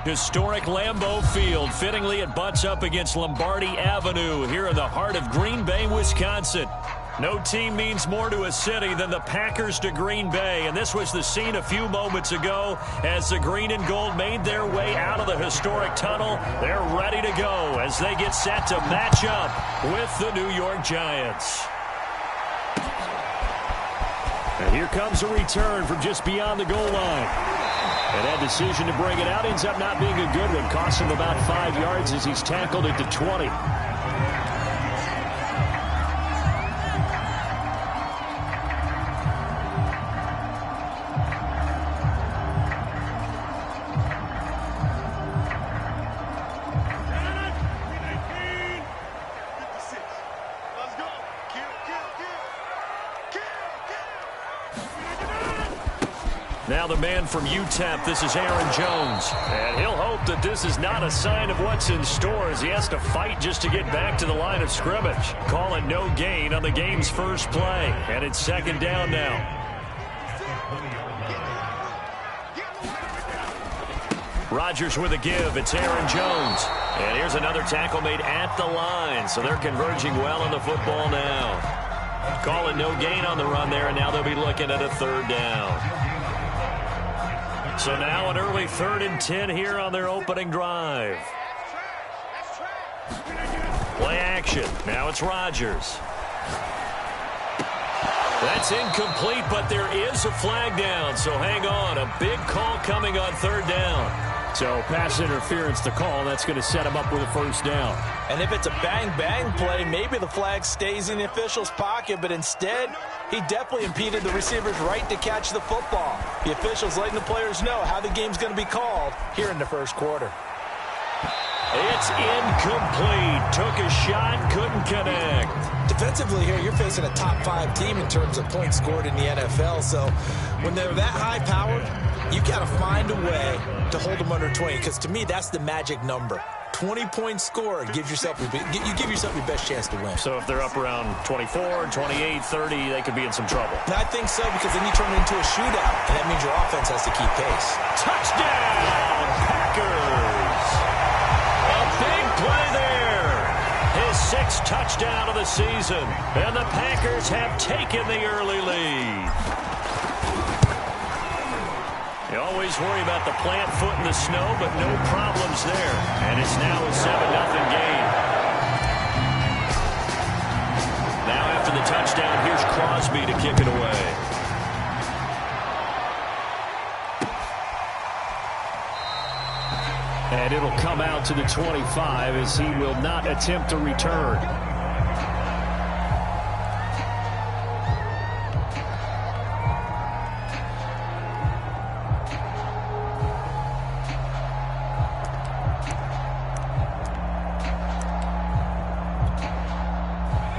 Historic Lambeau Field. Fittingly, it butts up against Lombardi Avenue here in the heart of Green Bay, Wisconsin. No team means more to a city than the Packers to Green Bay, and this was the scene a few moments ago as the green and gold made their way out of the historic tunnel. They're ready to go as they get set to match up with the New York Giants. And here comes a return from just beyond the goal line. And that decision to bring it out ends up not being a good one. Costs him about 5 yards as he's tackled at the 20. Now the man from UTEP, this is Aaron Jones. And he'll hope that this is not a sign of what's in store as he has to fight just to get back to the line of scrimmage. Call it no gain on the game's first play. And it's second down now. Rodgers with a give. It's Aaron Jones. And here's another tackle made at the line. So they're converging well on the football now. Call it no gain on the run there, and now they'll be looking at a third down. So now an early 3rd and 10 here on their opening drive. Play action. Now it's Rodgers. That's incomplete, but there is a flag down. So hang on. A big call coming on 3rd down. So pass interference to call. That's going to set him up with a first down. And if it's a bang-bang play, maybe the flag stays in the official's pocket, but instead, he definitely impeded the receiver's right to catch the football. The official's letting the players know how the game's going to be called here in the first quarter. It's incomplete. Took a shot, couldn't connect. Defensively here, you're facing a top 5 team in terms of points scored in the NFL. So when they're that high-powered, you got to find a way to hold them under 20. Because to me, that's the magic number. 20 points scored, you give yourself your best chance to win. So if they're up around 24, 28, 30, they could be in some trouble. And I think so, because then you turn it into a shootout, and that means your offense has to keep pace. Touchdown, Packers! A big play there. His 6th touchdown of the season, and the Packers have taken the early lead. You always worry about the plant foot in the snow, but no problems there. And it's now a 7-0 game. Now after the touchdown, here's Crosby to kick it away. And it'll come out to the 25 as he will not attempt to return.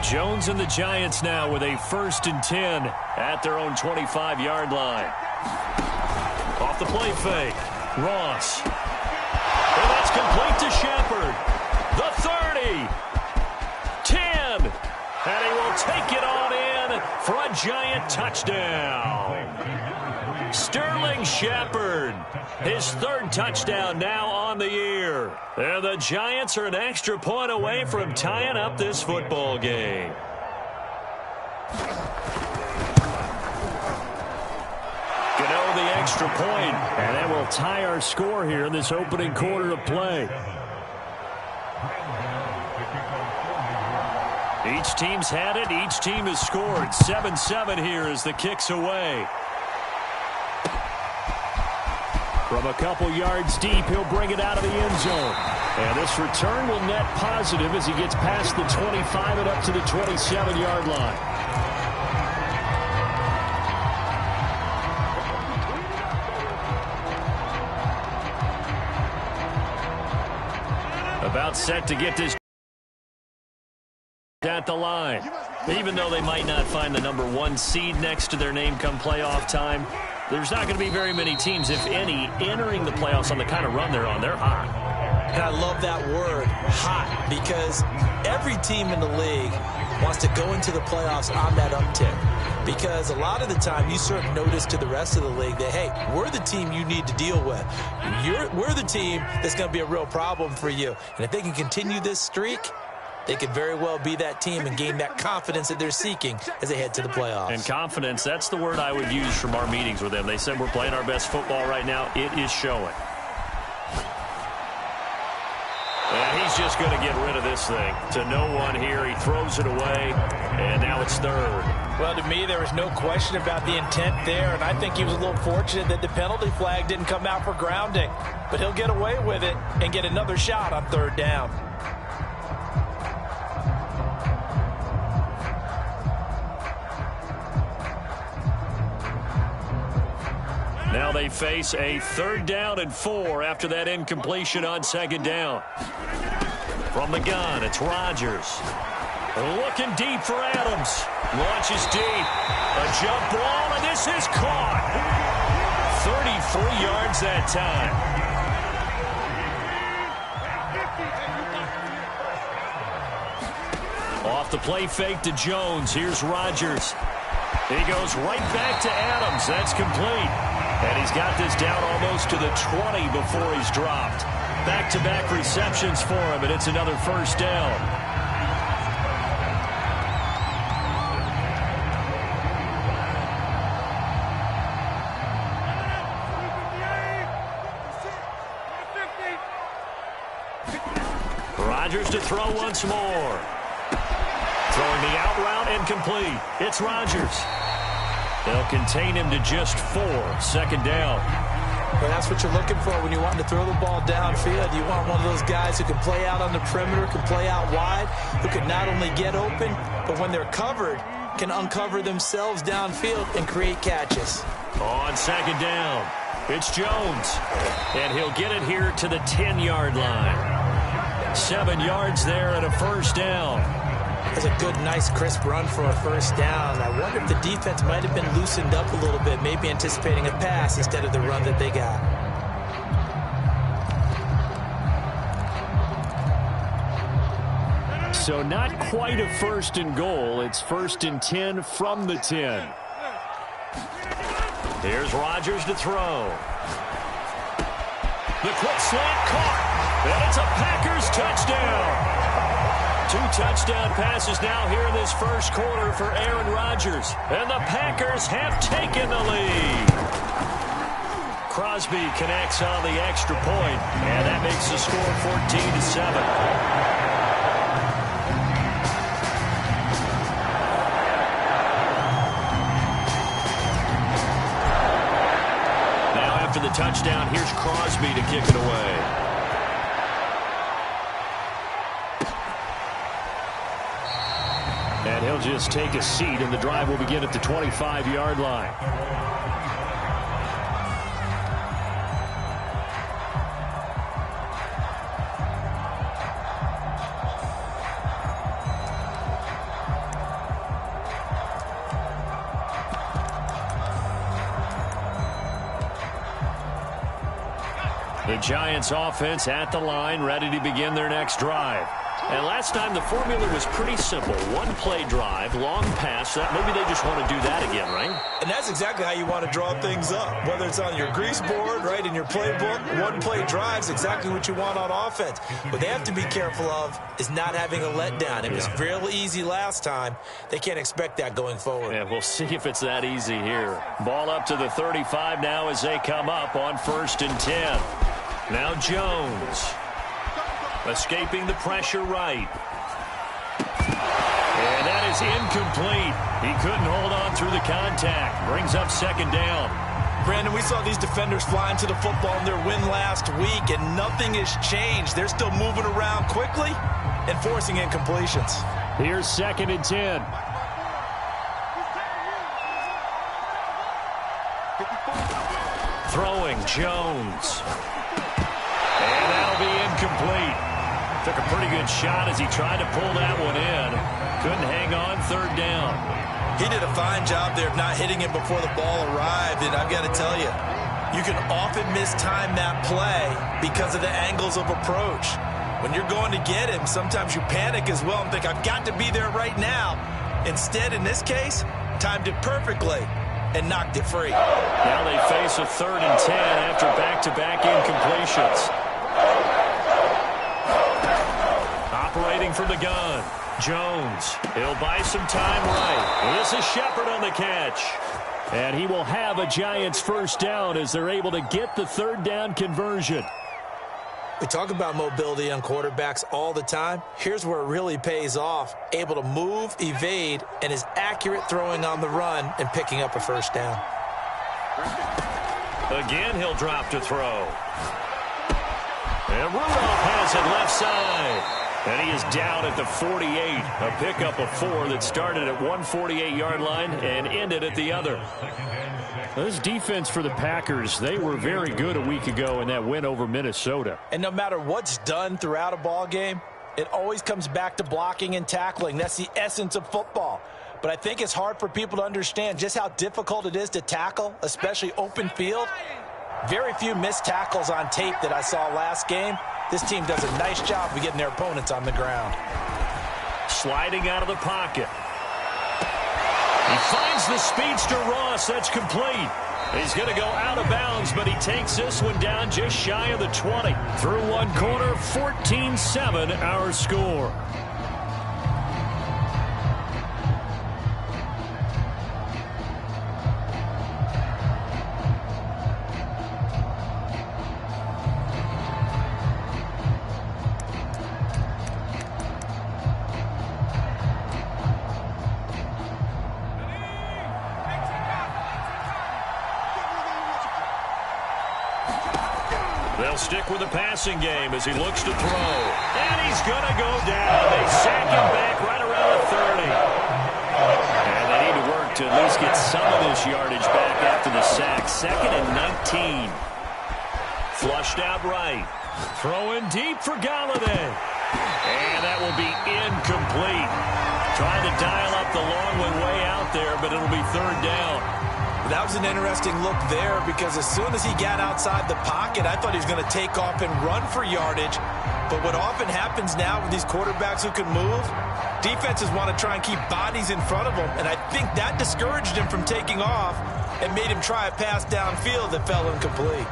Jones and the Giants now with a 1st and 10 at their own 25-yard line. Off the play fake. Ross. And that's complete to Shepard. The 30. 10. And he will take it on in for a Giant touchdown. Sterling Shepard. His 3rd touchdown now on the year. And the Giants are an extra point away from tying up this football game. Gano the extra point, and that will tie our score here in this opening quarter of play. Each team's had it. Each team has scored. 7-7 here as the kick's away. From a couple yards deep, he'll bring it out of the end zone. And this return will net positive as he gets past the 25 and up to the 27-yard line. About set to get this at the line. Even though they might not find the number 1 seed next to their name come playoff time, there's not going to be very many teams, if any, entering the playoffs on the kind of run they're on. They're hot. And I love that word, hot, because every team in the league wants to go into the playoffs on that uptick. because a lot of the time you serve notice to the rest of the league that, hey, we're the team you need to deal with. We're the team that's going to be a real problem for you. And if they can continue this streak, they could very well be that team and gain that confidence that they're seeking as they head to the playoffs. And confidence, that's the word I would use from our meetings with them. They said we're playing our best football right now. It is showing. And he's just going to get rid of this thing. To no one here. He throws it away, and now it's third. Well, to me, there was no question about the intent there, and I think he was a little fortunate that the penalty flag didn't come out for grounding. But he'll get away with it and get another shot on third down. Now they face a 3rd down and 4 after that incompletion on 2nd down. From the gun, it's Rodgers. Looking deep for Adams. Launches deep. A jump ball, and this is caught. 33 yards that time. Off the play fake to Jones. Here's Rodgers. He goes right back to Adams. That's complete. And he's got this down almost to the 20 before he's dropped. Back-to-back receptions for him, and it's another 1st down. Rodgers to throw once more. Throwing the out route and complete. It's Rodgers. They'll contain him to just 4. 2nd down. Well, that's what you're looking for when you want to throw the ball downfield. You want one of those guys who can play out on the perimeter, can play out wide, who can not only get open, but when they're covered, can uncover themselves downfield and create catches. On 2nd down, it's Jones. And he'll get it here to the 10-yard line. 7 yards there and a 1st down. That's a good, nice, crisp run for a 1st down. I wonder if the defense might have been loosened up a little bit, maybe anticipating a pass instead of the run that they got. So not quite a 1st and goal. It's 1st and 10 from the 10. Here's Rodgers to throw. The quick slant caught. And it's a Packers touchdown. 2 touchdown passes now here in this 1st quarter for Aaron Rodgers. And the Packers have taken the lead. Crosby connects on the extra point, and that makes the score 14-7. Now after the touchdown, here's Crosby to kick it away. And he'll just take a seat, and the drive will begin at the 25-yard line. The Giants offense at the line, ready to begin their next drive. And last time the formula was pretty simple. 1-play drive, long pass. Maybe they just want to do that again, right? And that's exactly how you want to draw things up. Whether it's on your grease board, right, in your playbook, 1-play drive's exactly what you want on offense. What they have to be careful of is not having a letdown. It was real easy last time. They can't expect that going forward. Yeah, we'll see if it's that easy here. Ball up to the 35 now as they come up on 1st and 10. Now Jones. Escaping the pressure right. And that is incomplete. He couldn't hold on through the contact. Brings up 2nd down. Brandon, we saw these defenders flying to the football in their win last week, and nothing has changed. They're still moving around quickly and forcing incompletions. Here's 2nd and 10. Throwing Jones. And that'll be incomplete. Took a pretty good shot as he tried to pull that one in. Couldn't hang on 3rd down. He did a fine job there of not hitting it before the ball arrived, and I've got to tell you, you can often mistime that play because of the angles of approach. When you're going to get him, sometimes you panic as well and think, I've got to be there right now. Instead, in this case, timed it perfectly, and knocked it free. Now they face a 3rd and 10 after back-to-back incompletions. Operating from the gun, Jones. He'll buy some time right. This is Shepard on the catch. And he will have a Giants first down as they're able to get the 3rd down conversion. We talk about mobility on quarterbacks all the time. Here's where it really pays off. Able to move, evade, and is accurate throwing on the run and picking up a first down. Again, he'll drop to throw. And Rudolph has it left side. And he is down at the 48. A pickup of 4 that started at 148-yard line and ended at the other. This defense for the Packers, they were very good a week ago in that win over Minnesota. And no matter what's done throughout a ball game, it always comes back to blocking and tackling. That's the essence of football. But I think it's hard for people to understand just how difficult it is to tackle, especially open field. Very few missed tackles on tape that I saw last game. This team does a nice job of getting their opponents on the ground. Sliding out of the pocket. He finds the speedster Ross. That's complete. He's going to go out of bounds, but he takes this one down just shy of the 20. Through one quarter, 14-7 our score. They'll stick with the passing game as he looks to throw. And he's going to go down. They sack him back right around the 30. And they need to work to at least get some of this yardage back after the sack. 2nd and 19. Flushed out right. Throwing deep for Galladay. And that will be incomplete. Trying to dial up the long one way out there, but it'll be 3rd down. That was an interesting look there because as soon as he got outside the pocket, I thought he was going to take off and run for yardage. But what often happens now with these quarterbacks who can move, defenses want to try and keep bodies in front of them. And I think that discouraged him from taking off and made him try a pass downfield that fell incomplete.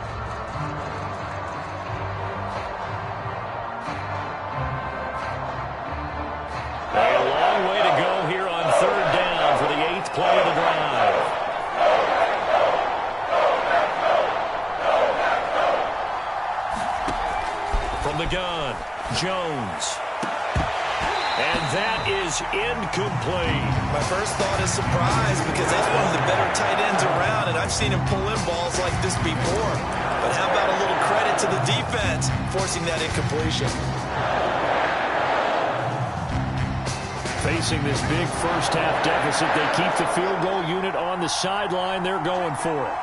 A long way to go here on 3rd down for the 8th play of the drive. From the gun, Jones. And that is incomplete. My first thought is surprise because that's one of the better tight ends around, and I've seen him pull in balls like this before. But how about a little credit to the defense forcing that incompletion? Facing this big first-half deficit, they keep the field goal unit on the sideline. They're going for it.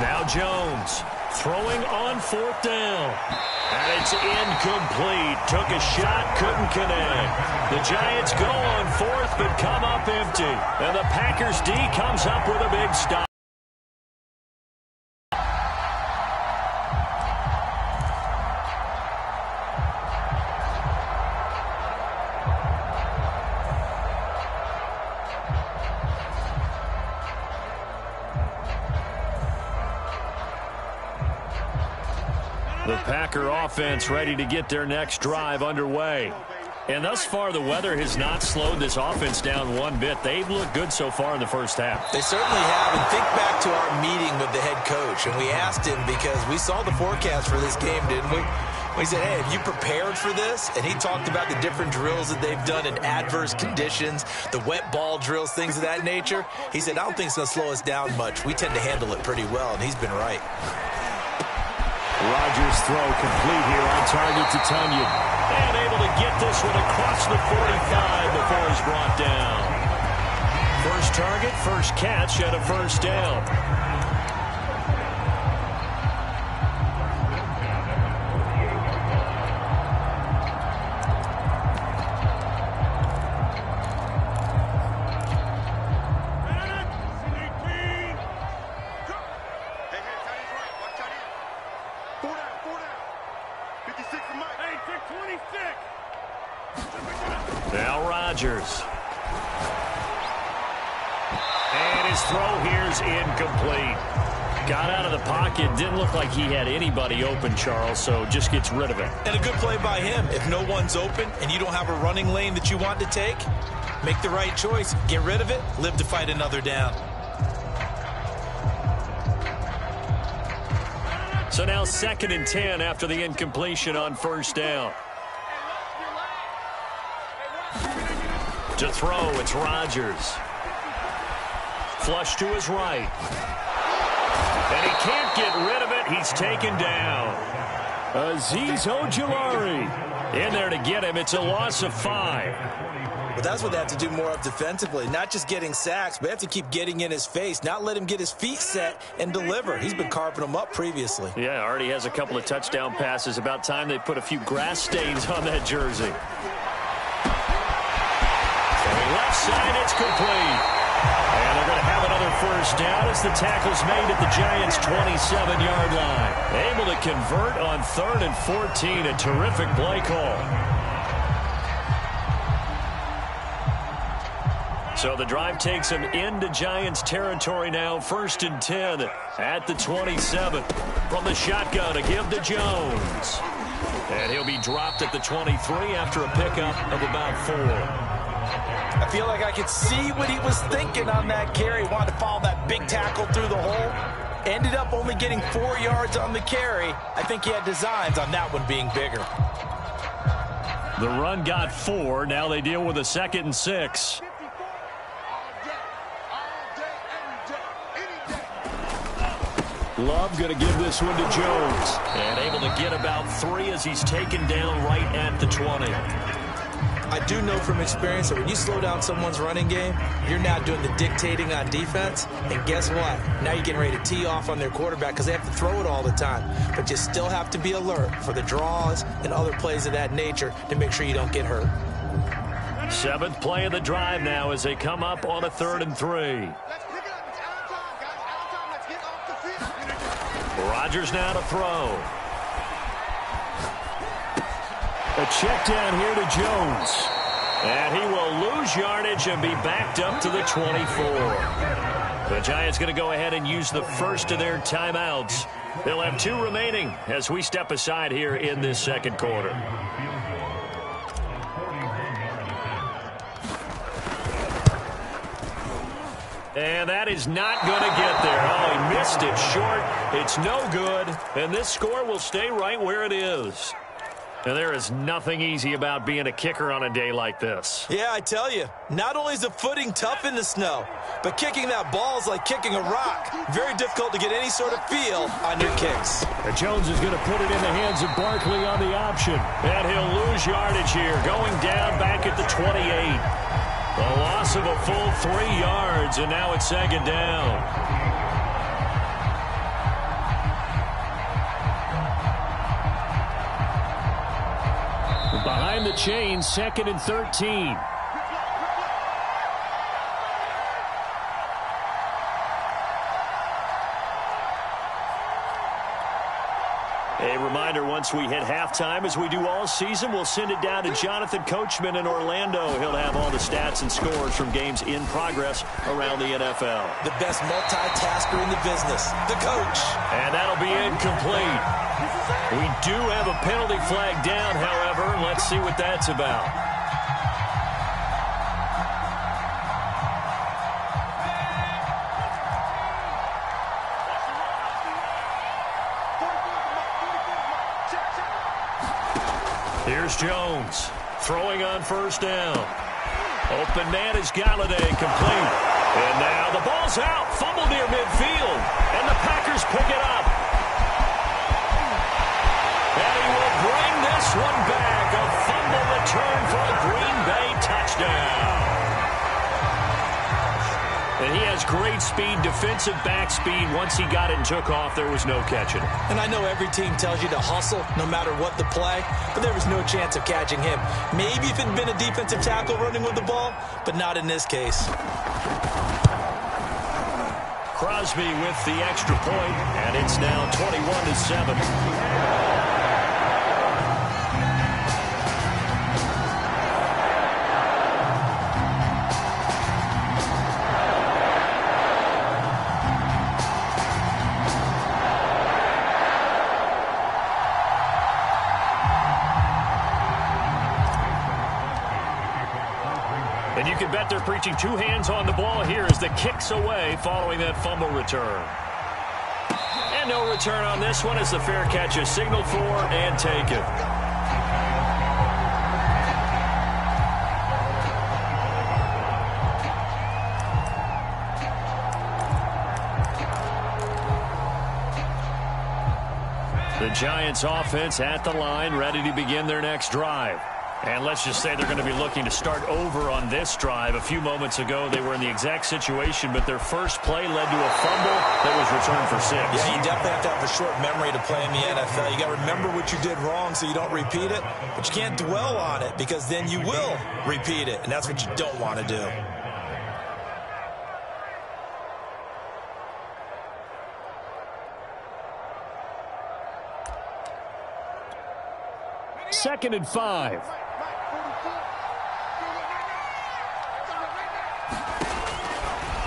Now Jones throwing on 4th down. And it's incomplete. Took a shot, couldn't connect. The Giants go on 4th, but come up empty. And the Packers D comes up with a big stop. The Packer offense ready to get their next drive underway. And thus far, the weather has not slowed this offense down one bit. They've looked good so far in the first half. They certainly have. And think back to our meeting with the head coach. And we asked him because we saw the forecast for this game, didn't we? We said, hey, have you prepared for this? And he talked about the different drills that they've done in adverse conditions, the wet ball drills, things of that nature. He said, I don't think it's going to slow us down much. We tend to handle it pretty well, and he's been right. Rodgers' throw complete here on target to Tunyon. And able to get this one across the 45 before he's brought down. First target, first catch at a first down. Four down. 56. Rodgers. And his throw here's incomplete. Got out of the pocket. Didn't look like he had anybody open, Charles, so just gets rid of it. And a good play by him. If no one's open and you don't have a running lane that you want to take, make the right choice. Get rid of it. Live to fight another down. So now 2nd and 10 after the incompletion on first down. To throw, it's Rodgers. Flush to his right. And he can't get rid of it. He's taken down. Azeez Ojulari in there to get him. It's a loss of 5. But that's what they have to do more of defensively. Not just getting sacks, but they have to keep getting in his face. Not let him get his feet set and deliver. He's been carving them up previously. Yeah, already has a couple of touchdown passes. About time they put a few grass stains on that jersey. From the left side, it's complete. And they're going to have another first down as the tackle's made at the Giants' 27-yard line. Able to convert on 3rd and 14. A terrific play call. So the drive takes him into Giants territory now. 1st and 10 at the 27. From the shotgun, a give to Jones. And he'll be dropped at the 23 after a pickup of about 4. I feel like I could see what he was thinking on that carry. Wanted to follow that big tackle through the hole. Ended up only getting 4 yards on the carry. I think he had designs on that one being bigger. The run got 4. Now they deal with a 2nd and 6. Love going to give this one to Jones. And able to get about 3 as he's taken down right at the 20. I do know from experience that when you slow down someone's running game, you're now doing the dictating on defense. And guess what? Now you're getting ready to tee off on their quarterback because they have to throw it all the time. But you still have to be alert for the draws and other plays of that nature to make sure you don't get hurt. 7th play of the drive now as they come up on a 3rd and 3. Rodgers now to throw. A check down here to Jones. And he will lose yardage and be backed up to the 24. The Giants going to go ahead and use the first of their timeouts. They'll have 2 remaining as we step aside here in this 2nd quarter. And that is not going to get there. Oh, he missed it short. It's no good. And this score will stay right where it is. And there is nothing easy about being a kicker on a day like this. Yeah, I tell you, not only is the footing tough in the snow, but kicking that ball is like kicking a rock. Very difficult to get any sort of feel on your kicks. And Jones is going to put it in the hands of Barkley on the option. And he'll lose yardage here, going down back at the 28. A loss of a full 3 yards, and now it's 2nd down. Behind the chains, 2nd and 13. A reminder, once we hit halftime, as we do all season, we'll send it down to Jonathan Coachman in Orlando. He'll have all the stats and scores from games in progress around the NFL. The best multitasker in the business, the coach. And that'll be incomplete. We do have a penalty flag down, however. Let's see what that's about. Here's Jones throwing on first down. Open man is Galladay, complete. And now the ball's out, fumbled near midfield, and the Packers pick it up. And he will bring this one back. A fumble return for a Green Bay touchdown. And he has great speed, defensive back speed. Once he got it and took off, there was no catching it. And I know every team tells you to hustle no matter what the play, but there was no chance of catching him. Maybe if it had been a defensive tackle running with the ball, but not in this case. Crosby with the extra point, and it's now 21-7. bet they're preaching two hands on the ball here as the kick's away following that fumble return. And no return on this one as the fair catch is signaled for and taken. The Giants offense at the line, ready to begin their next drive. And let's just say they're going to be looking to start over on this drive. A few moments ago, they were in the exact situation, but their first play led to a fumble that was returned for 6. Yeah, you definitely have to have a short memory to play in the NFL. You got to remember what you did wrong so you don't repeat it, but you can't dwell on it because then you will repeat it, and that's what you don't want to do. Second and 5.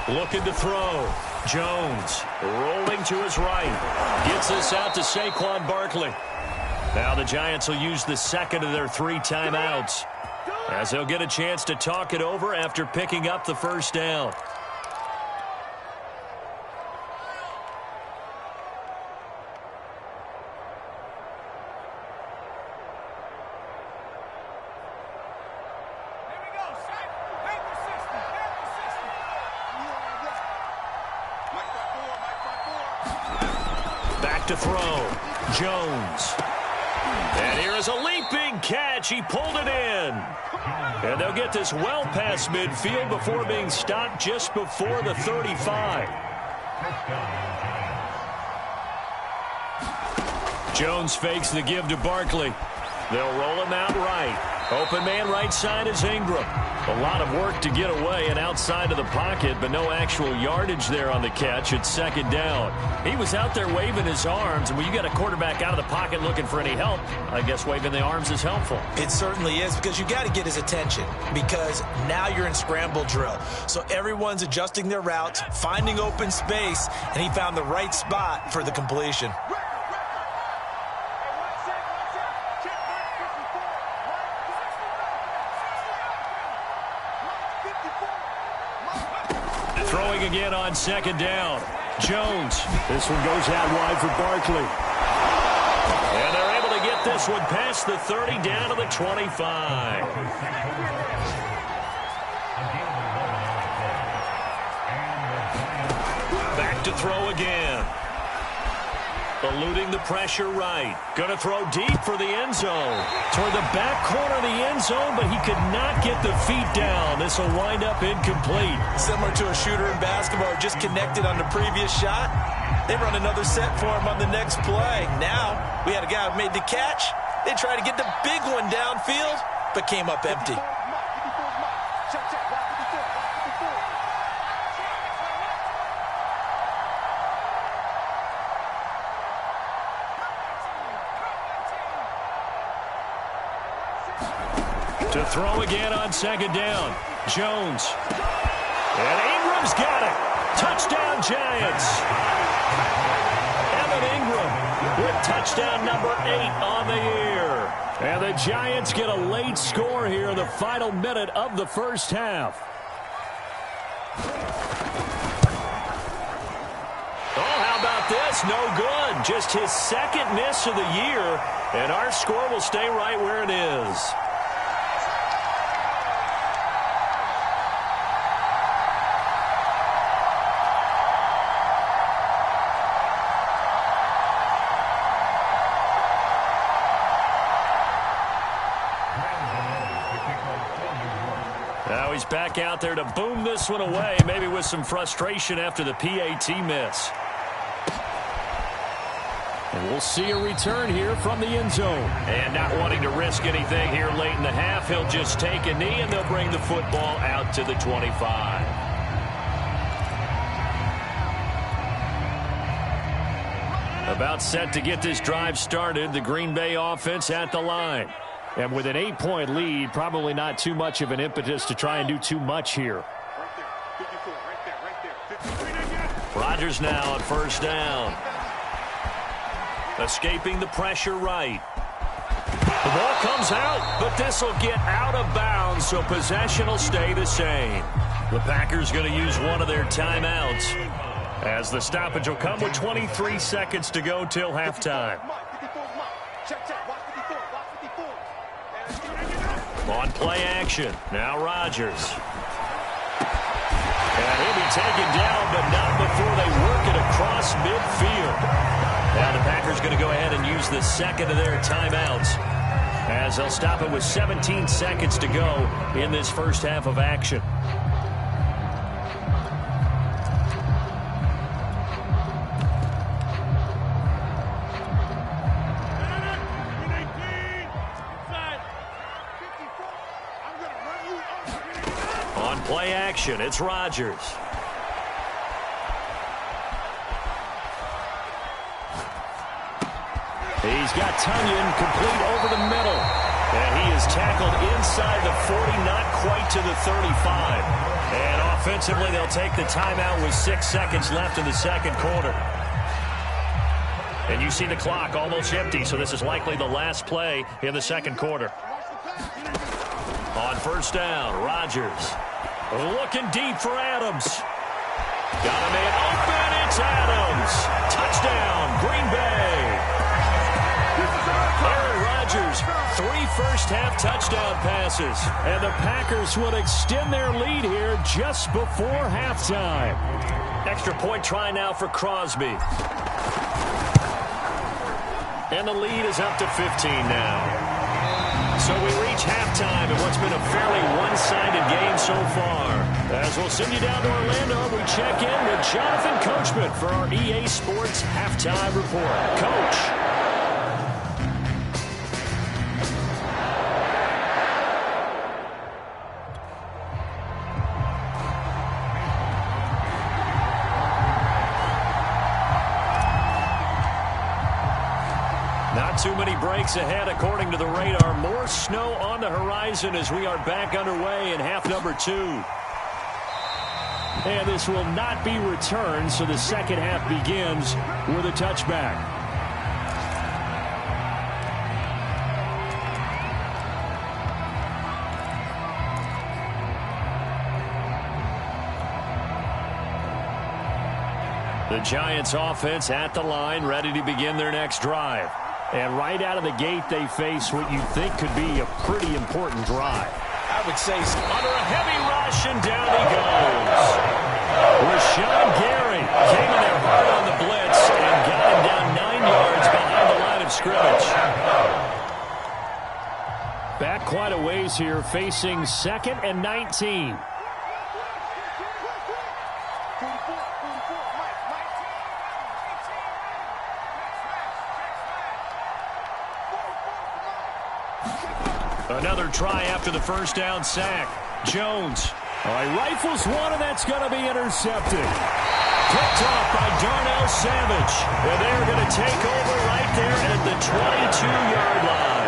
Looking to throw. Jones rolling to his right. Gets this out to Saquon Barkley. Now the Giants will use the second of their 3 timeouts as they'll get a chance to talk it over after picking up the first down. To throw. Jones. And here is a leaping catch. He pulled it in. And they'll get this well past midfield before being stopped just before the 35. Jones fakes the give to Barkley. They'll roll him out right. Open man right side is Ingram. A lot of work to get away and outside of the pocket, but no actual yardage there on the catch. It's second down. He was out there waving his arms, and when you got a quarterback out of the pocket looking for any help, I guess waving the arms is helpful. It certainly is, because you got to get his attention, because now you're in scramble drill. So everyone's adjusting their routes, finding open space, and he found the right spot for the completion. Throwing again on second down. Jones. This one goes out wide for Barkley. And they're able to get this one past the 30 down to the 25. Back to throw again. Eluding the pressure right. Going to throw deep for the end zone. Toward the back corner of the end zone, but he could not get the feet down. This will wind up incomplete. Similar to a shooter in basketball who just connected on the previous shot. They run another set for him on the next play. Now, we had a guy who made the catch. They tried to get the big one downfield, but came up empty. To throw again on second down. Jones. And Ingram's got it. Touchdown, Giants. Evan Ingram with touchdown number 8 on the year. And the Giants get a late score here in the final minute of the first half. Oh, how about this? No good. Just his second miss of the year. And our score will stay right where it is. Now he's back out there to boom this one away, maybe with some frustration after the PAT miss. And we'll see a return here from the end zone. And not wanting to risk anything here late in the half, he'll just take a knee and they'll bring the football out to the 25. About set to get this drive started, the Green Bay offense at the line. And with an 8-point lead, probably not too much of an impetus to try and do too much here. Rodgers now at first down. Escaping the pressure right. The ball comes out, but this will get out of bounds, so possession will stay the same. The Packers going to use one of their timeouts, as the stoppage will come with 23 seconds to go till halftime. On play action, now Rodgers. And he'll be taken down, but not before they work it across midfield. Now the Packers going to go ahead and use the second of their timeouts, as they'll stop it with 17 seconds to go in this first half of action. On play action, it's Rodgers. He's got Tunyon complete over the middle. And he is tackled inside the 40, not quite to the 35. And offensively, they'll take the timeout with 6 seconds left in the second quarter. And you see the clock almost empty, so this is likely the last play in the second quarter. On first down, Rodgers. Looking deep for Adams. Got a man open, it's Adams. Touchdown, Green Bay. Aaron Rodgers, 3 first-half touchdown passes. And the Packers would extend their lead here just before halftime. Extra point try now for Crosby. And the lead is up to 15 now. So we reach halftime in what's been a fairly one-sided game so far. As we'll send you down to Orlando, we check in with Jonathan Coachman for our EA Sports Halftime Report. Coach. Not too many breaks ahead according to the radar. More snow on the horizon as we are back underway in half number 2. And this will not be returned, so the second half begins with a touchback. The Giants offense at the line, ready to begin their next drive. And right out of the gate, they face what you think could be a pretty important drive. I would say under a heavy rush, and down he goes. Rashawn Gary came in there hard on the blitz and got him down 9 yards behind the line of scrimmage. Back quite a ways here, facing 2nd and 19. Another try after the first down sack. Jones. Rifles one, and that's going to be intercepted. Picked off by Darnell Savage. And they're going to take over right there at the 22-yard line.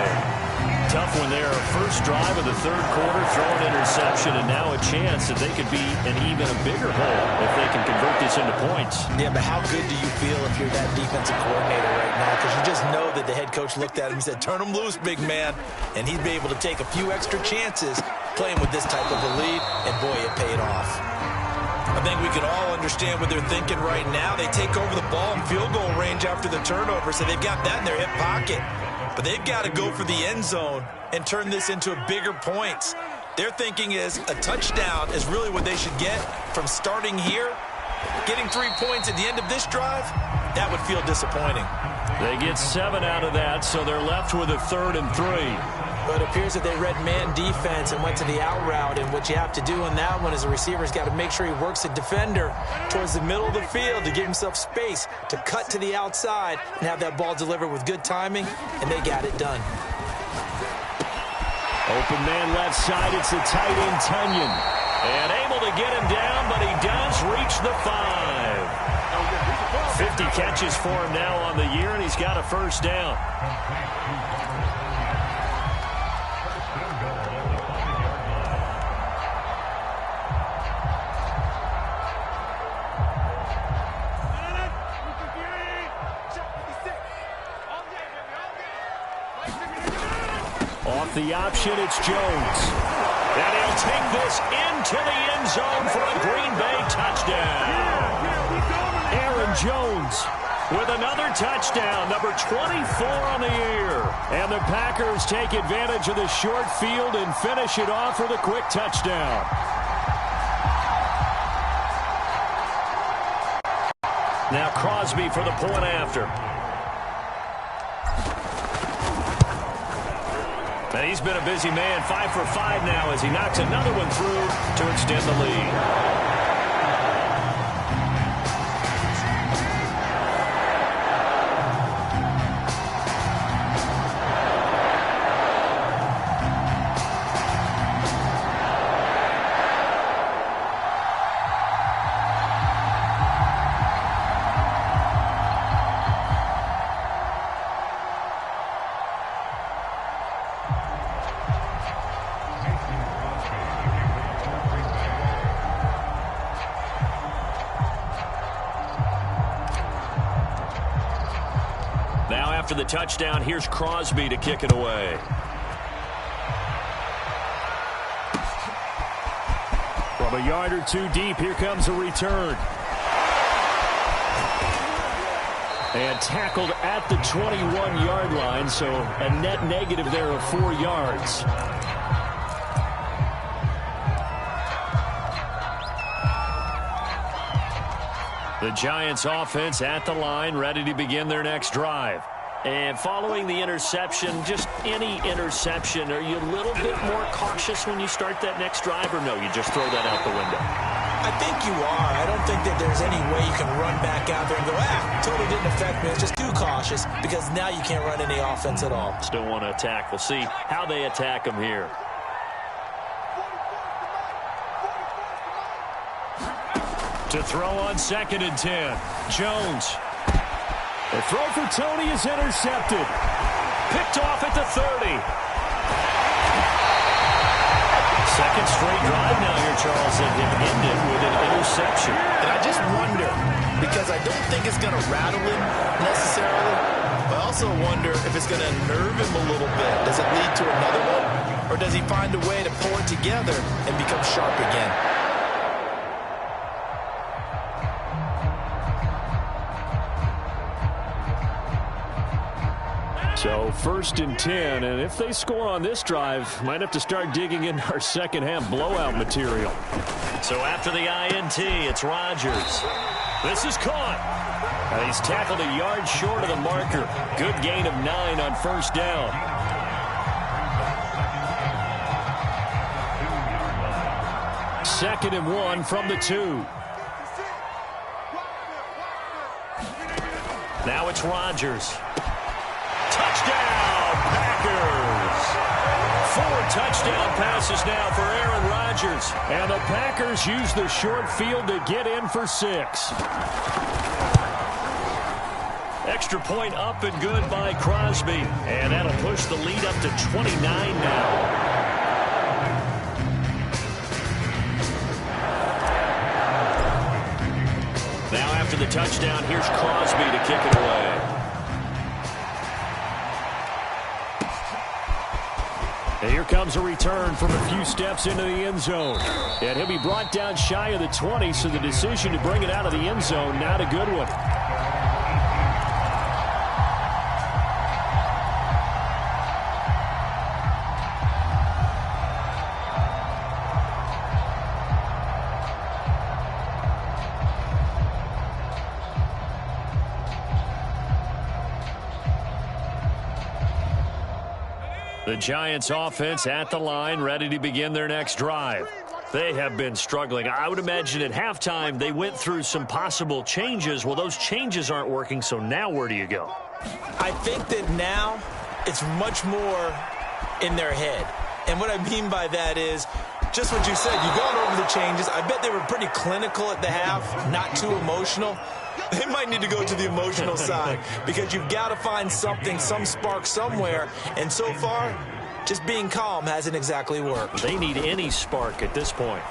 Tough one there. First drive of the third quarter, throw an interception, and now a chance that they could be in even a bigger hole if they can convert this into points. Yeah, but how good do you feel if you're that defensive coordinator right now? Because you just know that the head coach looked at him and said, turn him loose, big man. And he'd be able to take a few extra chances playing with this type of a lead, and boy, it paid off. I think we can all understand what they're thinking right now. They take over the ball in field goal range after the turnover, so they've got that in their hip pocket. But they've got to go for the end zone and turn this into a bigger points. Their thinking is a touchdown is really what they should get from starting here. Getting 3 points at the end of this drive, that would feel disappointing. They get 7 out of that, so they're left with a 3rd and 3. But it appears that they read man defense and went to the out route, and what you have to do on that one is the receiver's got to make sure he works the defender towards the middle of the field to give himself space to cut to the outside and have that ball delivered with good timing, and they got it done. Open man left side, it's the tight end Tunyon. And able to get him down, but he does reach the 5. 50 catches for him now on the year, and he's got a first down. the option, it's Jones. And he'll take this into the end zone for a Green Bay touchdown. Aaron Jones with another touchdown, number 24 on the year. And the Packers take advantage of the short field and finish it off with a quick touchdown. Now Crosby for the point after. And he's been a busy man, 5 for 5 now as he knocks another one through to extend the lead. After the touchdown, here's Crosby to kick it away. From a yard or two deep, here comes a return. And tackled at the 21-yard line, so a net negative there of 4 yards. The Giants offense at the line, ready to begin their next drive. And following the interception, just any interception, are you a little bit more cautious when you start that next drive, or no, you just throw that out the window? I think you are. I don't think that there's any way you can run back out there and go, totally didn't affect me. It's just too cautious because now you can't run any offense at all. Still want to attack. We'll see how they attack them here. To throw on 2nd and 10. Jones. The throw for Tony is intercepted. Picked off at the 30. Second straight drive now here, Charles, that have ended with an interception. And I just wonder, because I don't think it's going to rattle him necessarily, but I also wonder if it's going to nerve him a little bit. Does it lead to another one? Or does he find a way to pull it together and become sharp again? So 1st and 10, and if they score on this drive, might have to start digging into our second half blowout material. So after the INT, it's Rodgers. This is caught. He's tackled a yard short of the marker. Good gain of 9 on 1st down. Second and 1 from the 2. Now it's Rodgers. Touchdown, Packers! 4 touchdown passes now for Aaron Rodgers. And the Packers use the short field to get in for 6. Extra point up and good by Crosby. And that'll push the lead up to 29 now. Now after the touchdown, here's Crosby to kick it away. And here comes a return from a few steps into the end zone. And he'll be brought down shy of the 20, so the decision to bring it out of the end zone, not a good one. The Giants offense at the line, ready to begin their next drive. They have been struggling. I would imagine at halftime they went through some possible changes. Well, those changes aren't working, so now where do you go? I think that now it's much more in their head. And what I mean by that is just what you said. You've gone over the changes. I bet they were pretty clinical at the half, not too emotional. They might need to go to the emotional side because you've got to find something, some spark somewhere. And so far, just being calm hasn't exactly worked. They need any spark at this point.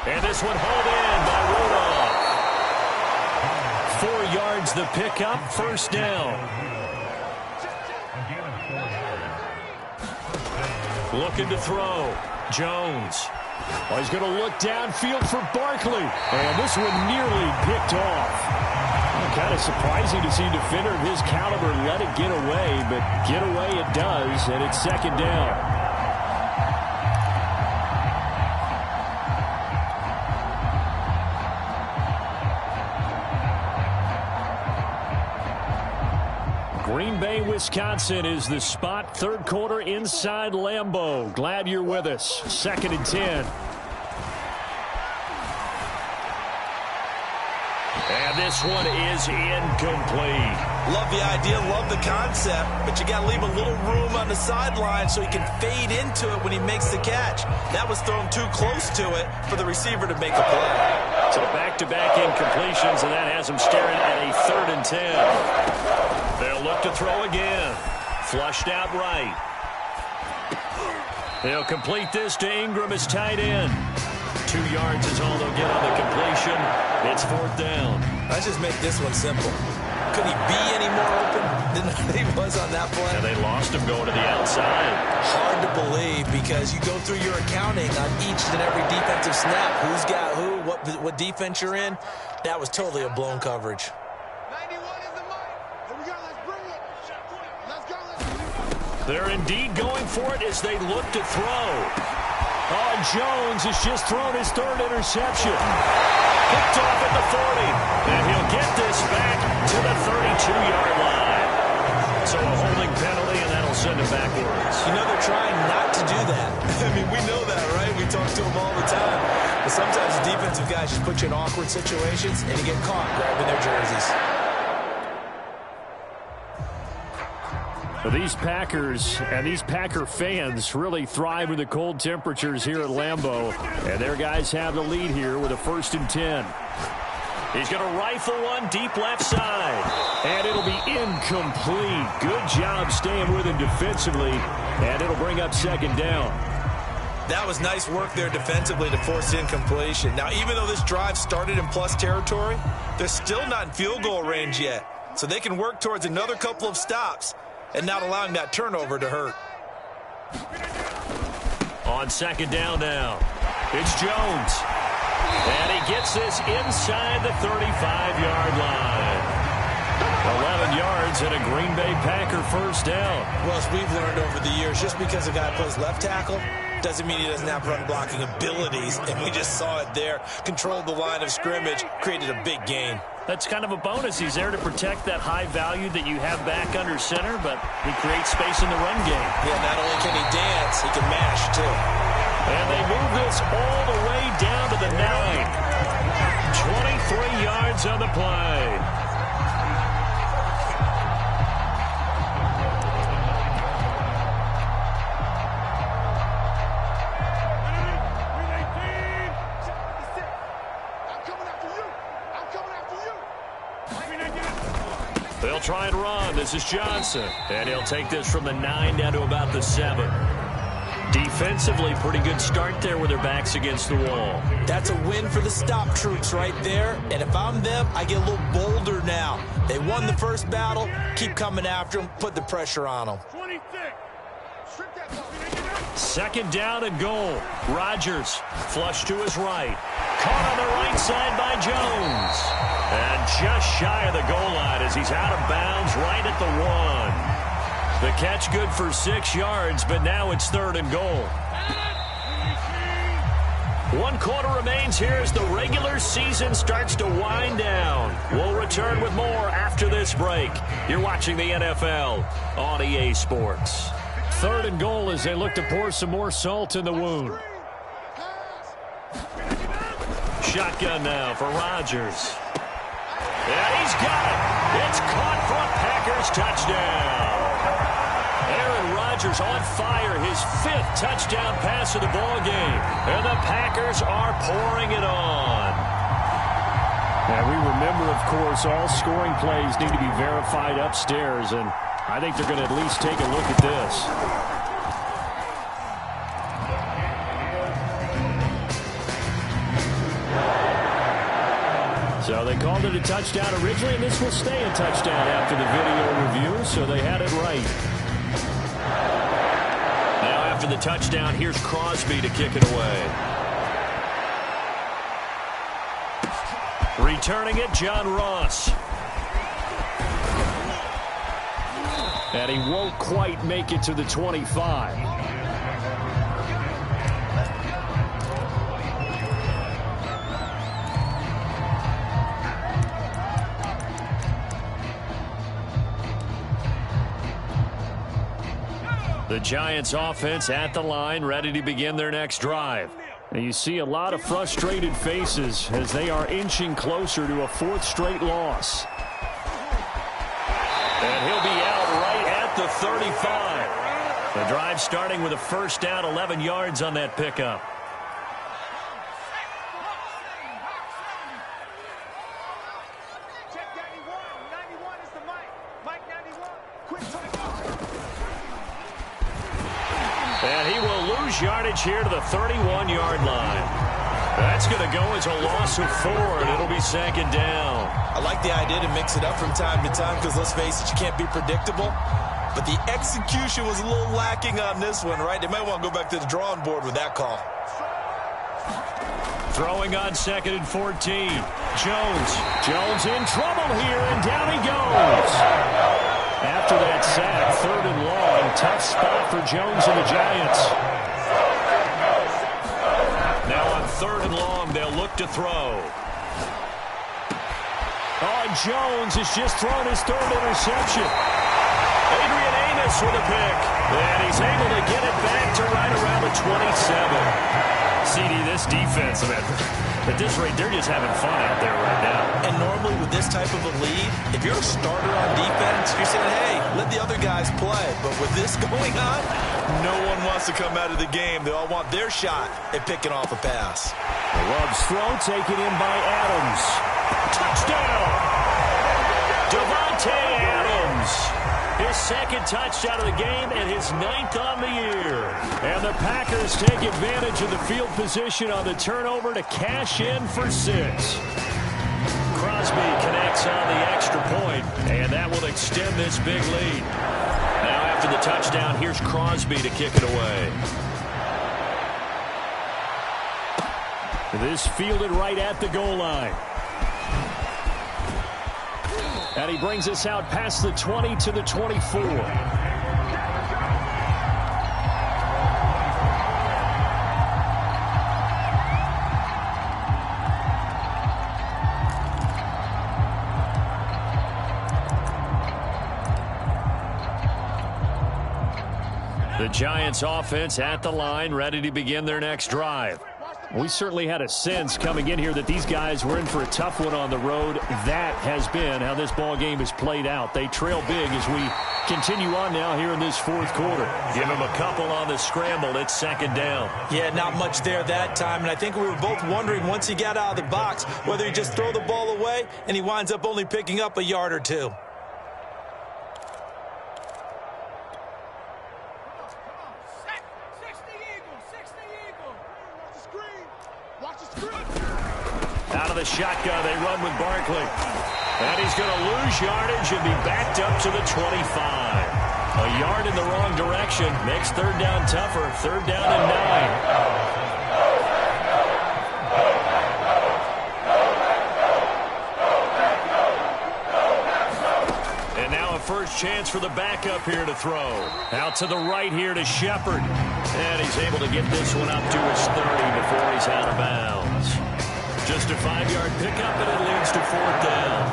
And this one hauled in by Rudolph. 4 yards the pickup, 1st down. Looking to throw. Jones. Oh, he's going to look downfield for Barkley. And this one nearly picked off. Kind of surprising to see a defender of his caliber let it get away, but get away it does, and it's second down. Green Bay, Wisconsin is the spot. Third quarter inside Lambeau. Glad you're with us. 2nd and 10. And this one is incomplete. Love the idea, love the concept, but you got to leave a little room on the sideline so he can fade into it when he makes the catch. That was thrown too close to it for the receiver to make a play. So back-to-back incompletions, and that has him staring at a 3rd and 10. They'll look to throw again. Flushed out right. They'll complete this to Ingram as tight end. 2 yards is all they'll get on the completion. It's 4th down. Let's just make this one simple. Could he be any more open than he was on that play? And they lost him going to the outside. Hard to believe because you go through your accounting on each and every defensive snap. Who's got who, what defense you're in. That was totally a blown coverage. 91 is the mic. Here we go. Let's bring it. Let's go. They're indeed going for it as they look to throw. Oh, Jones has just thrown his 3rd interception. Picked off at the 40. And he'll get this back to the 32-yard line. So a holding penalty, and that'll send him backwards. You know they're trying not to do that. I mean, we know that, right? We talk to them all the time. But sometimes the defensive guys just put you in awkward situations, and you get caught grabbing their jerseys. These Packers and these Packer fans really thrive with the cold temperatures here at Lambeau. And their guys have the lead here with a 1st and 10. He's going to rifle one deep left side. And it'll be incomplete. Good job staying with him defensively. And it'll bring up 2nd down. That was nice work there defensively to force incompletion. Now, even though this drive started in plus territory, they're still not in field goal range yet. So they can work towards another couple of stops and not allowing that turnover to hurt. On 2nd down now, it's Jones. And he gets this inside the 35-yard line. 11 yards and a Green Bay Packer 1st down. Well, as we've learned over the years, just because a guy plays left tackle doesn't mean he doesn't have run-blocking abilities. And we just saw it there. Controlled the line of scrimmage, created a big gain. That's kind of a bonus. He's there to protect that high value that you have back under center, but he creates space in the run game. Yeah, not only can he dance, he can mash, too. And they move this all the way down to the 9. 23 yards on the play. They'll try and run. This is Johnson. And he'll take this from the 9 down to about the 7. Defensively, pretty good start there with their backs against the wall. That's a win for the stop troops right there. And if I'm them, I get a little bolder now. They won the first battle. Keep coming after them. Put the pressure on them. 26. Strip that ball. 2nd down and goal. Rodgers flush to his right. Caught on the right side by Jones. And just shy of the goal line as he's out of bounds right at the 1. The catch good for 6 yards, but now it's 3rd and goal. 1 quarter remains here as the regular season starts to wind down. We'll return with more after this break. You're watching the NFL on EA Sports. 3rd and goal as they look to pour some more salt in the wound. Shotgun now for Rodgers. And he's got it. It's caught for a Packers touchdown. Aaron Rodgers on fire, his 5th touchdown pass of the ball game. And the Packers are pouring it on. And we remember, of course, all scoring plays need to be verified upstairs, and I think they're going to at least take a look at this. So they called it a touchdown originally, and this will stay a touchdown after the video review, so they had it right. Now after after the touchdown, here's Crosby to kick it away. Returning it, John Ross. And he won't quite make it to the 25. The Giants offense at the line, ready to begin their next drive. And you see a lot of frustrated faces as they are inching closer to a fourth straight loss. And he'll be out right at the 35. The drive starting with a first down, 11 yards on that pickup. Check 91. 91 is the mic. Mike 91. Quick time. And he will lose yardage here to the 31-yard line. That's going to go as a loss of 4, and it'll be second down. I like the idea to mix it up from time to time because, let's face it, you can't be predictable. But the execution was a little lacking on this one, right? They might want to go back to the drawing board with that call. Throwing on 2nd and 14. Jones. Jones in trouble here, and down he goes. After that sack, 3rd and long. Tough spot for Jones and the Giants. Now on 3rd and long, they'll look to throw. Oh, and Jones has just thrown his 3rd interception. Adrian Amos with a pick. And he's able to get it back to right around the 27. CD, this defense, man, at this rate, they're just having fun out there right now. And normally with this type of a lead, if you're a starter on defense, you're saying, hey, let the other guys play. But with this going on, no one wants to come out of the game. They all want their shot at picking off a pass. Love's throw taken in by Adams. Touchdown! Devontae Adams. His 2nd touchdown of the game and his 9th on the year. And the Packers take advantage of the field position on the turnover to cash in for 6. Crosby connects on the extra point, and that will extend this big lead. Now after the touchdown, here's Crosby to kick it away. This fielded right at the goal line. And he brings us out past the 20 to the 24. The Giants offense at the line, ready to begin their next drive. We certainly had a sense coming in here that these guys were in for a tough one on the road. That has been how this ball game has played out. They trail big as we continue on now here in this 4th quarter. Give them a couple on the scramble. It's 2nd down. Yeah, not much there that time. And I think we were both wondering once he got out of the box whether he just throw the ball away and he winds up only picking up a yard or 2. Out of the shotgun, they run with Barkley. And he's going to lose yardage and be backed up to the 25. A yard in the wrong direction makes 3rd down tougher. 3rd down and 9. And now a first chance for the backup here to throw. Out to the right here to Shepard. And he's able to get this one up to his 30 before he's out of bounds. Just a 5-yard pickup, and it leads to 4th down.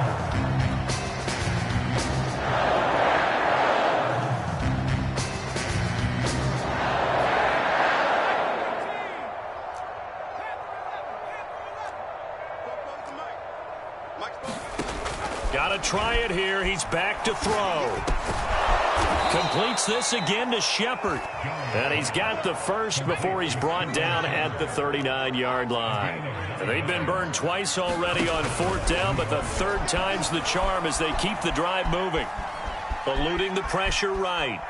Got to try it here. He's back to throw. Completes this again to Shepard. And he's got the first before he's brought down at the 39-yard line. And they've been burned twice already on 4th down, but the 3rd time's the charm as they keep the drive moving. Eluding the pressure right.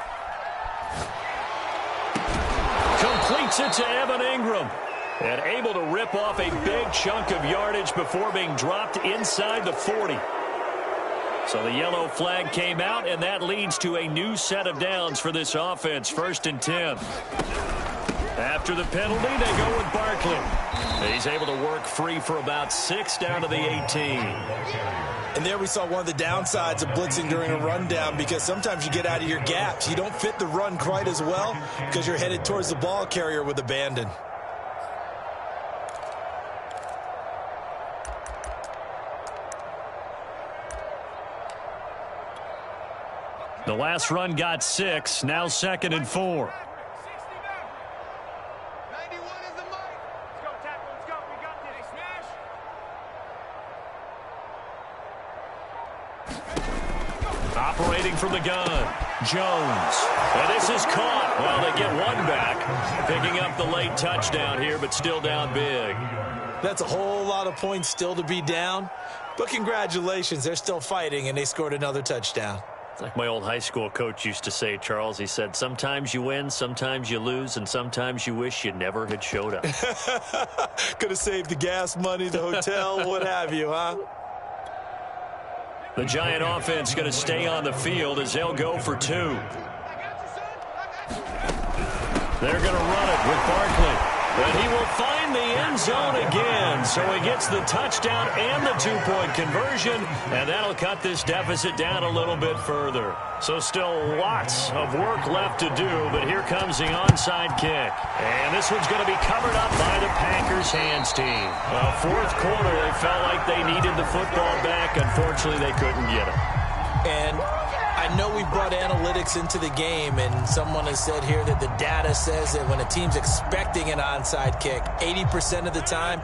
Completes it to Evan Ingram. And able to rip off a big chunk of yardage before being dropped inside the 40. So the yellow flag came out, and that leads to a new set of downs for this offense. 1st and 10. After the penalty, they go with Barkley. He's able to work free for about 6 down to the 18. And there we saw one of the downsides of blitzing during a rundown, because sometimes you get out of your gaps. You don't fit the run quite as well because you're headed towards the ball carrier with abandon. The last run got 6, now 2nd and 4. Operating from the gun, Jones. And this is caught. Well, they get one back, picking up the late touchdown here, but still down big. That's a whole lot of points still to be down. But congratulations, they're still fighting, and they scored another touchdown. It's like my old high school coach used to say, Charles. He said, sometimes you win, sometimes you lose, and sometimes you wish you never had showed up. Could have saved the gas money, the hotel, what have you, huh? The Giant offense going to stay on the field as they'll go for 2. They're going to run it with Barkley. But he will find the end zone again. So he gets the touchdown and the 2-point conversion. And that'll cut this deficit down a little bit further. So still lots of work left to do. But here comes the onside kick. And this one's going to be covered up by the Packers hands team. Well, fourth quarter, they felt like they needed the football back. Unfortunately, they couldn't get it. And I know we brought analytics into the game, and someone has said here that the data says that when a team's expecting an onside kick, 80% of the time,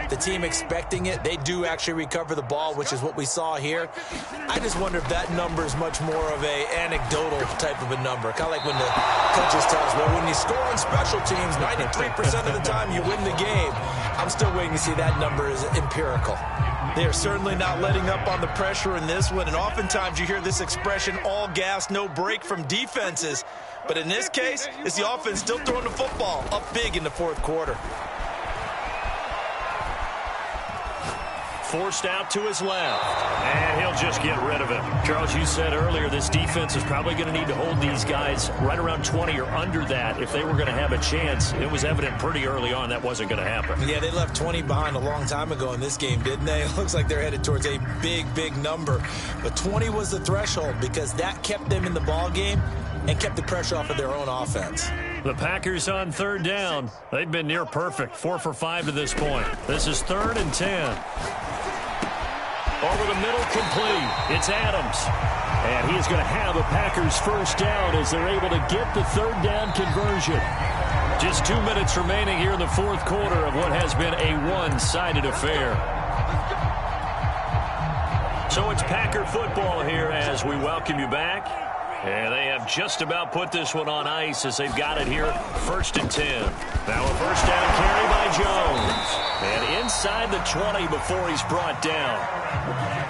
the team expecting it, they do actually recover the ball, which is what we saw here. I just wonder if that number is much more of a anecdotal type of a number. Kind of like when the coaches tell us, well, when you score on special teams, 93% of the time you win the game. I'm still waiting to see that number is empirical. They are certainly not letting up on the pressure in this one, and oftentimes you hear this expression, all gas, no break from defenses. But in this case, it's the offense still throwing the football up big in the fourth quarter. Forced out to his left, and he'll just get rid of it. Charles, you said earlier this defense is probably going to need to hold these guys right around 20 or under that if they were going to have a chance. It was evident pretty early on that wasn't going to happen. Yeah, they left 20 behind a long time ago in this game, didn't they? It looks like they're headed towards a big, big number. But 20 was the threshold because that kept them in the ball game and kept the pressure off of their own offense. The Packers on 3rd down. They've been near perfect, 4 for 5 to this point. This is 3rd and 10. Over the middle, complete. It's Adams. And he is going to have a Packers first down as they're able to get the 3rd down conversion. Just 2 minutes remaining here in the fourth quarter of what has been a one-sided affair. So it's Packer football here as we welcome you back. And they have just about put this one on ice as they've got it here, 1st and 10. Now a first down carry by Jones. And inside the 20 before he's brought down.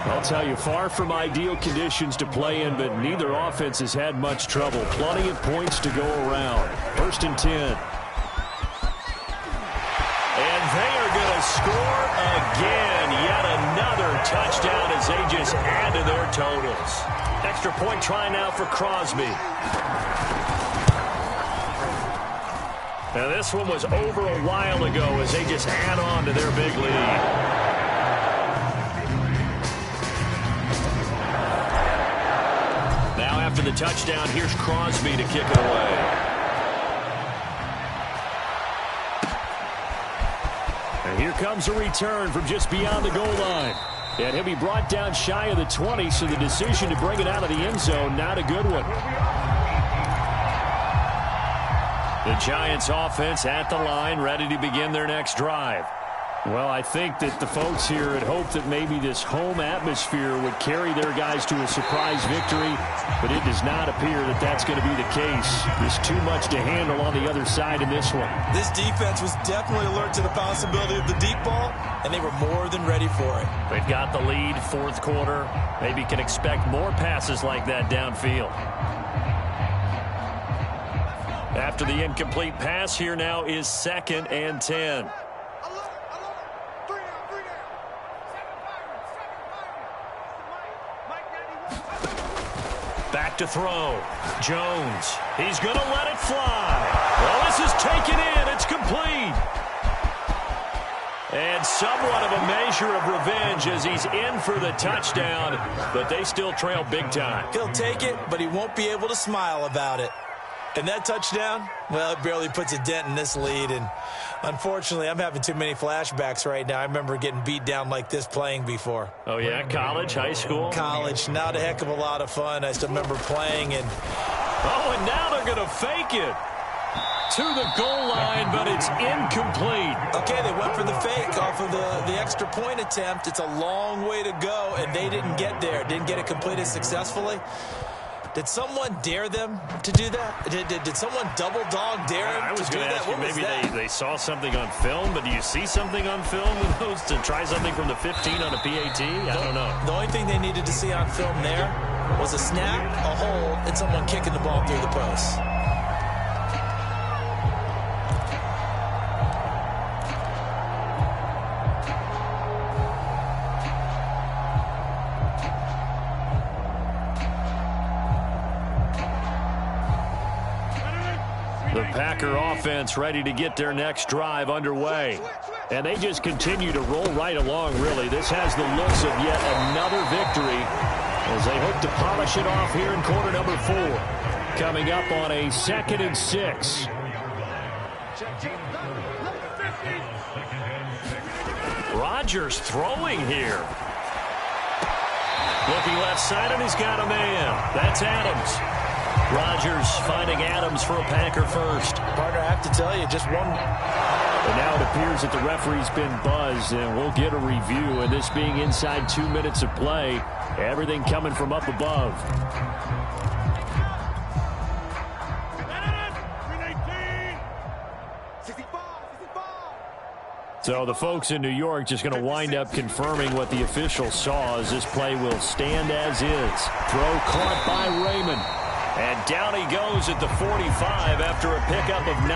I'll tell you, far from ideal conditions to play in, but neither offense has had much trouble. Plenty of points to go around. 1st and 10. And they are going to score again. Yet another touchdown as they just add to their totals. Extra point try now for Crosby. Now this one was over a while ago as they just add on to their big lead. Now after the touchdown, here's Crosby to kick it away. And here comes a return from just beyond the goal line. And he'll be brought down shy of the 20, so the decision to bring it out of the end zone, not a good one. The Giants offense at the line, ready to begin their next drive. Well, I think that the folks here had hoped that maybe this home atmosphere would carry their guys to a surprise victory, but it does not appear that that's going to be the case. There's too much to handle on the other side in this one. This defense was definitely alert to the possibility of the deep ball, and they were more than ready for it. They've got the lead, fourth quarter. Maybe can expect more passes like that downfield. After the incomplete pass, here now is 2nd and 10. Back to throw. Jones. He's going to let it fly. Well, this is taken in. It's complete. And somewhat of a measure of revenge as he's in for the touchdown, but they still trail big time. He'll take it, but he won't be able to smile about it. And that touchdown, well, it barely puts a dent in this lead. And unfortunately, I'm having too many flashbacks right now. I remember getting beat down like this playing before. Oh, yeah? College, high school? College. Not a heck of a lot of fun. I still remember playing. And oh, and now they're going to fake it to the goal line, but it's incomplete. Okay, they went for the fake off of the extra point attempt. It's a long way to go, and they didn't get there. Didn't get it completed successfully. Did someone dare them to do that? Did someone double dog dare them to do that? I was going to ask you, maybe they saw something on film, but do you see something on film with those to try something from the 15 on a PAT? I don't know. The only thing they needed to see on film there was a snap, a hold, and someone kicking the ball through the post. The Packer offense ready to get their next drive underway. And they just continue to roll right along, really. This has the looks of yet another victory as they hope to polish it off here in quarter number 4. Coming up on a 2nd and 6. Rodgers throwing here. Looking left side, and he's got a man. That's Adams. Rodgers finding Adams for a Packer first. Partner, I have to tell you, just one. And now it appears that the referee's been buzzed, and we'll get a review. And this being inside 2 minutes of play, everything coming from up above. So the folks in New York just going to wind up confirming what the official saw as this play will stand as is. Throw caught by Raymond. And down he goes at the 45 after a pickup of 9.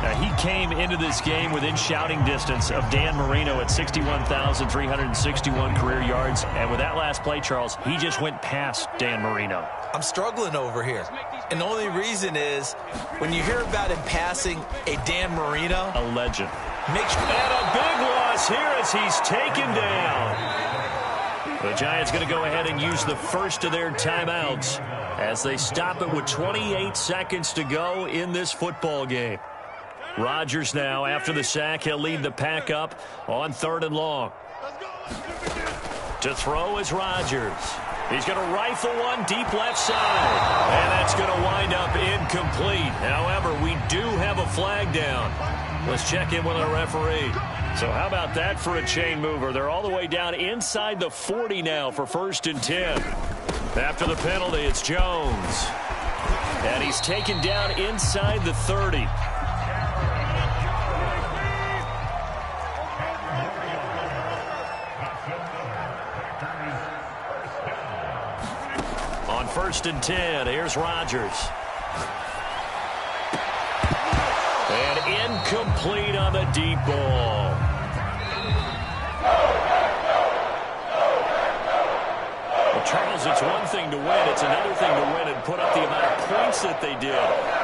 Now, he came into this game within shouting distance of Dan Marino at 61,361 career yards. And with that last play, Charles, he just went past Dan Marino. I'm struggling over here. And the only reason is when you hear about him passing a Dan Marino. A legend. And a big loss here as he's taken down. The Giants going to go ahead and use the first of their timeouts as they stop it with 28 seconds to go in this football game. Rodgers now, after the sack, he'll lead the pack up on 3rd and long. To throw is Rodgers. He's going to rifle one deep left side. And that's going to wind up incomplete. However, we do have a flag down. Let's check in with our referee. So how about that for a chain mover? They're all the way down inside the 40 now for 1st and 10. After the penalty, it's Jones. And he's taken down inside the 30. On 1st and 10, here's Rodgers. And incomplete on the deep ball. Well, Charles, it's one thing to win. It's another thing to win and put up the amount of points that they did.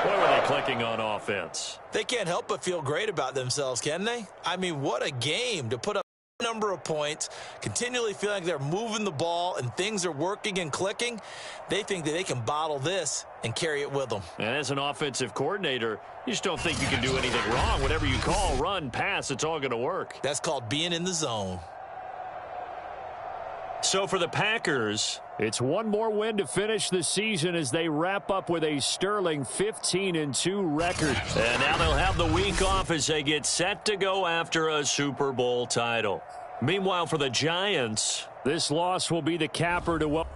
Boy, were they clicking on offense. They can't help but feel great about themselves, can they? I mean, what a game to put up a number of points, continually feeling like they're moving the ball and things are working and clicking. They think that they can bottle this and carry it with them. And as an offensive coordinator, you just don't think you can do anything wrong. Whatever you call, run, pass, it's all going to work. That's called being in the zone. So for the Packers, it's one more win to finish the season as they wrap up with a sterling 15-2 record. And now they'll have the week off as they get set to go after a Super Bowl title. Meanwhile, for the Giants, this loss will be the capper to what